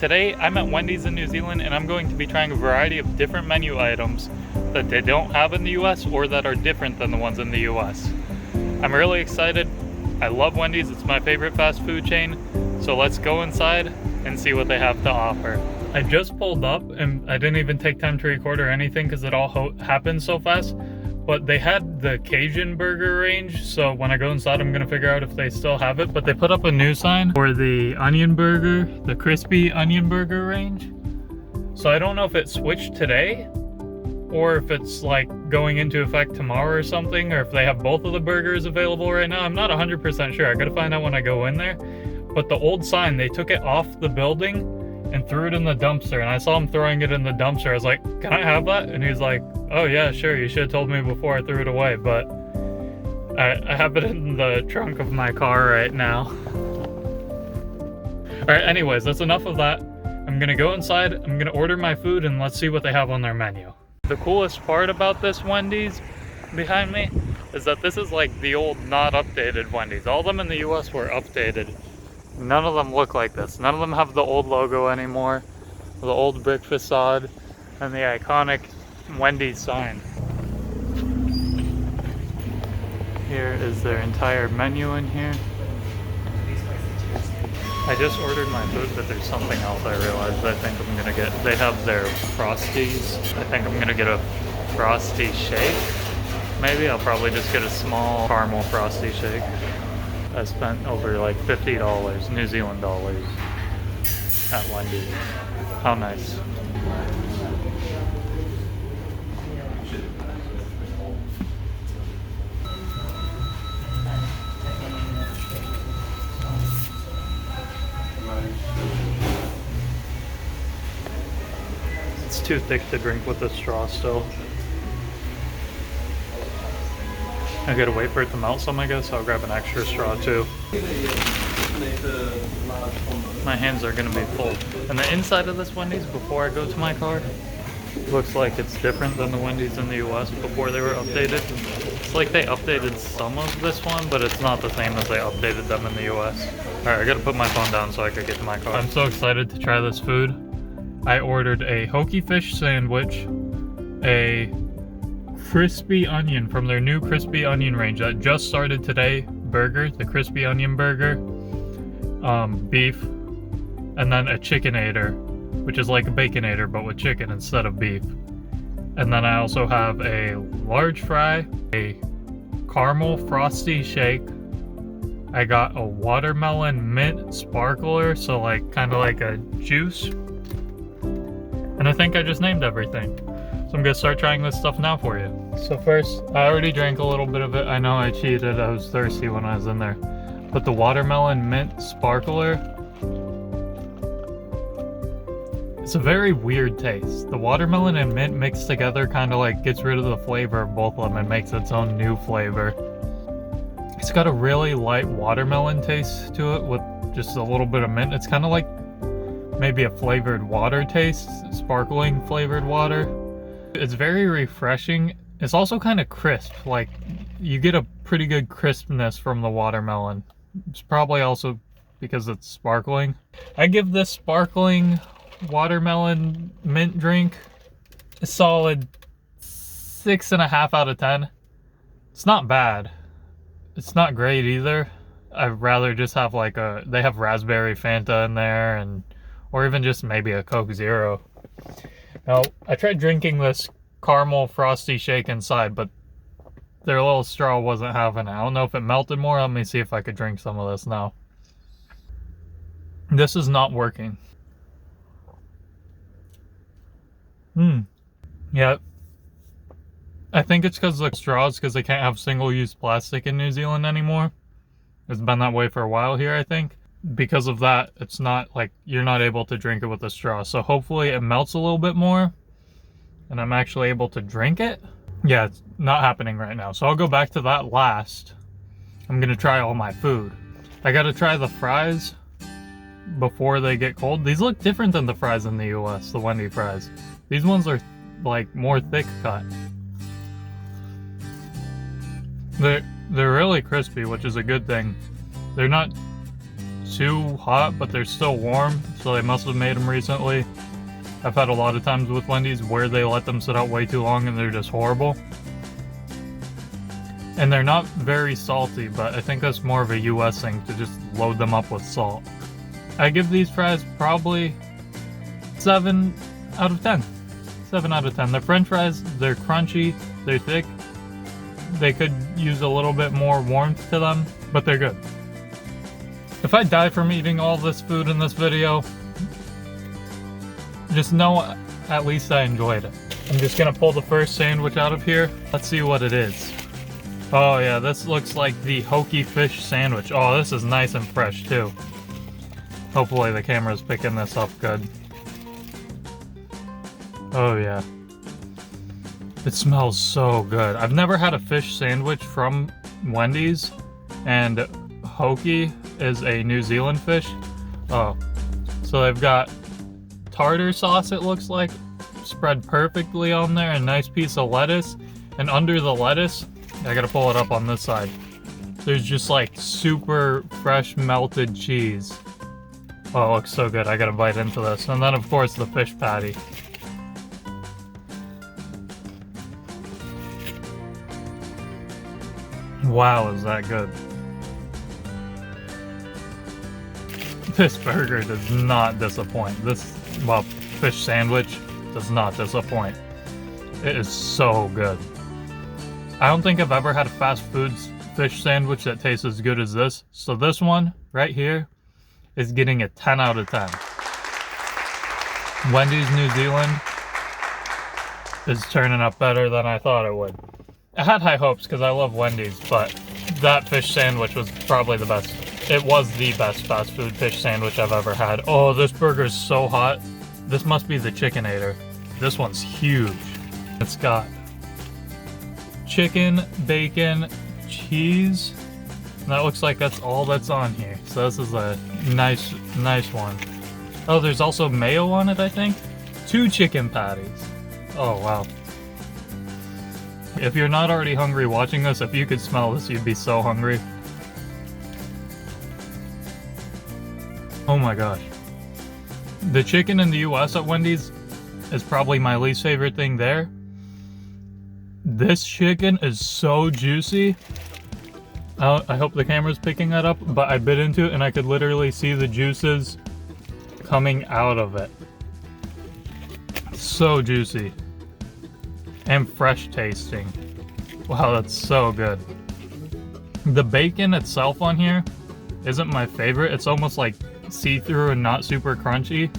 Today, I'm at Wendy's in New Zealand and I'm going to be trying a variety of different menu items that they don't have in the US or that are different than the ones in the US. I'm really excited. I love Wendy's, it's my favorite fast food chain. So let's go inside and see what they have to offer. I just pulled up and I didn't even take time to record or anything because it all happened so fast. But they had the Cajun burger range, so when I go inside I'm gonna figure out if they still have it. But they put up a new sign for the onion burger, the crispy onion burger range. So I don't know if it switched today or if it's like going into effect tomorrow or something, or if they have both of the burgers available right now. I'm not 100% sure. I gotta find out when I go in there. But the old sign, they took it off the building and threw it in the dumpster, and I saw him throwing it in the dumpster. I was like, can I have that? And he's like, oh yeah, sure, you should have told me before I threw it away, but I have it in the trunk of my car right now. Alright, anyways, that's enough of that. I'm gonna go inside, I'm gonna order my food, and let's see what they have on their menu. The coolest part about this Wendy's behind me is that this is like the old, not updated Wendy's. All of them in the US were updated. None of them look like this. None of them have the old logo anymore, the old brick facade, and the iconic Wendy's sign. Here is their entire menu in here. I just ordered my food, but there's something else I realized I think I'm gonna get. They have their Frosties. I think I'm gonna get a Frosty shake. Maybe I'll probably just get a small caramel Frosty shake. I spent over like $50 New Zealand dollars at Wendy's. How nice. It's too thick to drink with a straw still. I gotta wait for it to melt some, I guess. I'll grab an extra straw too. My hands are gonna be full. And the inside of this Wendy's, before I go to my car, looks like it's different than the Wendy's in the US before they were updated. It's like they updated some of this one, but it's not the same as they updated them in the US. Alright, I gotta put my phone down so I could get to my car. I'm so excited to try this food. I ordered a hoagie fish sandwich, a crispy onion from their new crispy onion range that just started today burger, the crispy onion burger, beef, and then a chickenator, which is like a baconator but with chicken instead of beef. And then I also have a large fry, a caramel frosty shake. I got a watermelon mint sparkler, so like kind of like a juice. And I think I just named everything. So I'm gonna start trying this stuff now for you. So first, I already drank a little bit of it. I know I cheated, I was thirsty when I was in there. But the watermelon mint sparkler, it's a very weird taste. The watermelon and mint mixed together kind of like gets rid of the flavor of both of them and makes its own new flavor. It's got a really light watermelon taste to it with just a little bit of mint. It's kind of like maybe a flavored water taste, sparkling flavored water. It's very refreshing. It's also kind of crisp, like you get a pretty good crispness from the watermelon. It's probably also because it's sparkling. I give this sparkling watermelon mint drink a solid 6.5 out of 10. It's not bad. It's not great either. I'd rather just have like they have raspberry Fanta in there, and or even just maybe a Coke Zero. Now, I tried drinking this caramel frosty shake inside, but their little straw wasn't having it. I don't know if it melted more. Let me see if I could drink some of this now. This is not working. Yeah. I think it's because of the straws, because they can't have single-use plastic in New Zealand anymore. It's been that way for a while here, I think. Because of that, it's not like you're not able to drink it with a straw. So hopefully it melts a little bit more and I'm actually able to drink it. Yeah, it's not happening right now. So I'll go back to that last. I'm gonna try all my food. I gotta try the fries before they get cold. These look different than the fries in the US, the Wendy fries. These ones are like more thick cut. They're really crispy, which is a good thing. They're not too hot, but they're still warm, so they must have made them recently. I've had a lot of times with Wendy's where they let them sit out way too long and they're just horrible. And they're not very salty, but I think that's more of a US thing to just load them up with salt. I give these fries probably 7 out of 10. 7 out of 10. They're French fries, they're crunchy, they're thick. They could use a little bit more warmth to them, but they're good. If I die from eating all this food in this video, just know at least I enjoyed it. I'm just gonna pull the first sandwich out of here. Let's see what it is. Oh yeah, this looks like the Hokey fish sandwich. Oh, this is nice and fresh too. Hopefully the camera's picking this up good. Oh yeah. It smells so good. I've never had a fish sandwich from Wendy's, and Hokey is a New Zealand fish. Oh, so they've got tartar sauce, it looks like, spread perfectly on there, a nice piece of lettuce, and under the lettuce, I gotta pull it up on this side, there's just like super fresh melted cheese. Oh, it looks so good. I gotta bite into this. And then of course the fish patty. Wow, is that good. This burger does not disappoint. This, well, fish sandwich does not disappoint. It is so good. I don't think I've ever had a fast food fish sandwich that tastes as good as this. So this one right here is getting a 10 out of 10. Wendy's New Zealand is turning up better than I thought it would. I had high hopes because I love Wendy's, but that fish sandwich was probably the best. It was the best fast food fish sandwich I've ever had. Oh, this burger is so hot. This must be the Chickenator. This one's huge. It's got chicken, bacon, cheese. And that looks like that's all that's on here. So this is a nice one. Oh, there's also mayo on it, I think. 2 chicken patties. Oh, wow. If you're not already hungry watching this, if you could smell this, you'd be so hungry. Oh my gosh. The chicken in the US at Wendy's is probably my least favorite thing there. This chicken is so juicy. I hope the camera's picking that up, but I bit into it and I could literally see the juices coming out of it. So juicy. And fresh tasting. Wow, that's so good. The bacon itself on here isn't my favorite. It's almost like see-through and not super crunchy.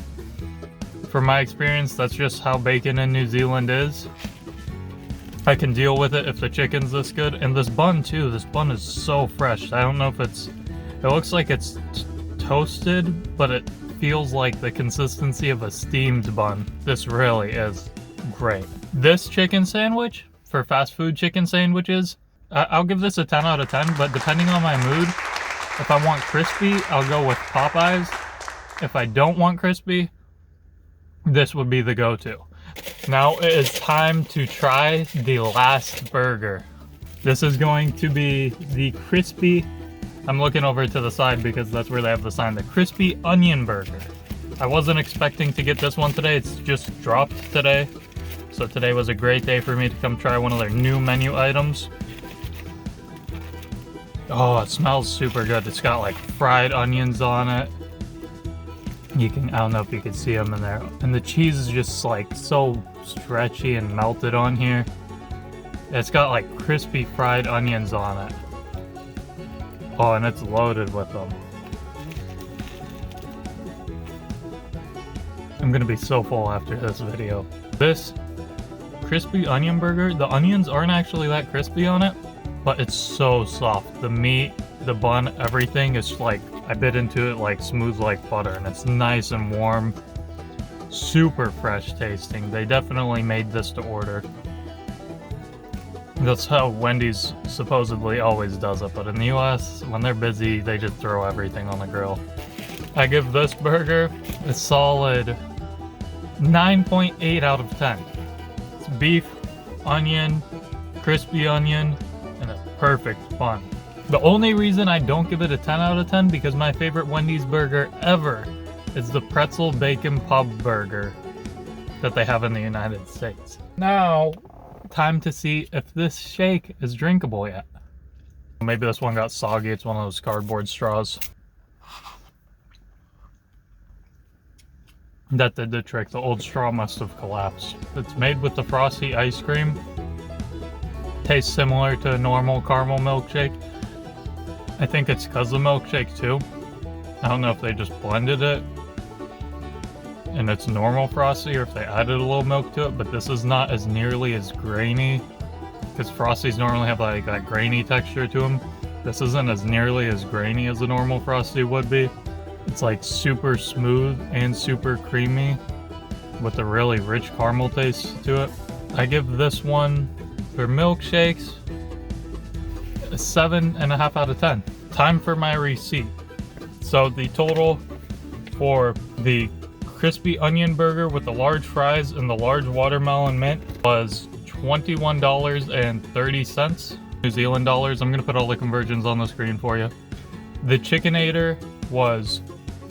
From my experience, that's just how bacon in New Zealand is. I can deal with it if the chicken's this good. And this bun too, this bun is so fresh. I don't know if it looks like it's toasted, but it feels like the consistency of a steamed bun. This really is great. This chicken sandwich, for fast food chicken sandwiches, I'll give this a 10 out of 10, but depending on my mood, if I want crispy, I'll go with Popeyes. If I don't want crispy, this would be the go-to. Now it is time to try the last burger. This is going to be the crispy, I'm looking over to the side because that's where they have the sign, the crispy onion burger. I wasn't expecting to get this one today, it's just dropped today. So today was a great day for me to come try one of their new menu items. Oh, it smells super good. It's got like fried onions on it. I don't know if you can see them in there. And the cheese is just like so stretchy and melted on here. It's got like crispy fried onions on it. Oh, and it's loaded with them. I'm gonna be so full after this video. This crispy onion burger, the onions aren't actually that crispy on it, but it's so soft. The meat, the bun, everything is like, I bit into it like smooth like butter, and it's nice and warm, super fresh tasting. They definitely made this to order. That's how Wendy's supposedly always does it, but in the US, when they're busy, they just throw everything on the grill. I give this burger a solid 9.8 out of 10. It's beef, onion, crispy onion, and a perfect bun. The only reason I don't give it a 10 out of 10 because my favorite Wendy's burger ever is the pretzel bacon pub burger that they have in the United States. Now, time to see if this shake is drinkable yet. Maybe this one got soggy. It's one of those cardboard straws. That did the trick. The old straw must have collapsed. It's made with the frosty ice cream. Tastes similar to a normal caramel milkshake. I think it's because of the milkshake too. I don't know if they just blended it and it's normal frosty or if they added a little milk to it, but this is not as nearly as grainy because frosties normally have like that grainy texture to them. This isn't as nearly as grainy as a normal frosty would be. It's like super smooth and super creamy with a really rich caramel taste to it. I give this one for milkshakes a 7.5 out of 10. Time for my receipt. So the total for the crispy onion burger with the large fries and the large watermelon mint was $21.30 New Zealand dollars. I'm gonna put all the conversions on the screen for you. The Chickenator was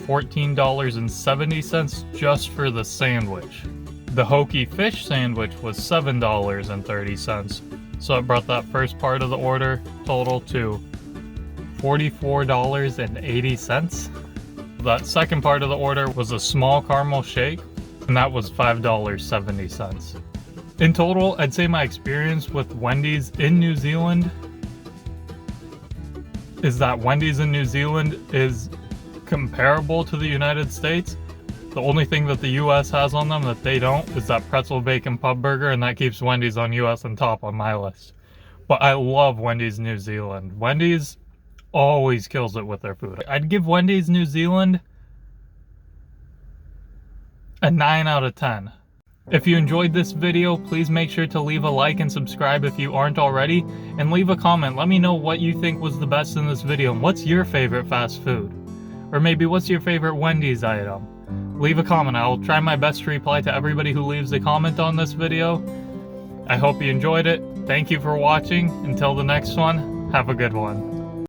$14.70 just for the sandwich. The Hokey fish sandwich was $7.30. So it brought that first part of the order total to $44.80. That second part of the order was a small caramel shake, and that was $5.70. In total, I'd say my experience with Wendy's in New Zealand is that Wendy's in New Zealand is comparable to the United States. The only thing that the US has on them that they don't is that pretzel bacon pub burger, and that keeps Wendy's on US on top on my list. But I love Wendy's New Zealand. Wendy's always kills it with their food. I'd give Wendy's New Zealand a 9 out of 10. If you enjoyed this video, please make sure to leave a like and subscribe if you aren't already, and leave a comment. Let me know what you think was the best in this video, and what's your favorite fast food? Or maybe what's your favorite Wendy's item? Leave a comment. I'll try my best to reply to everybody who leaves a comment on this video. I hope you enjoyed it. Thank you for watching. Until the next one, have a good one.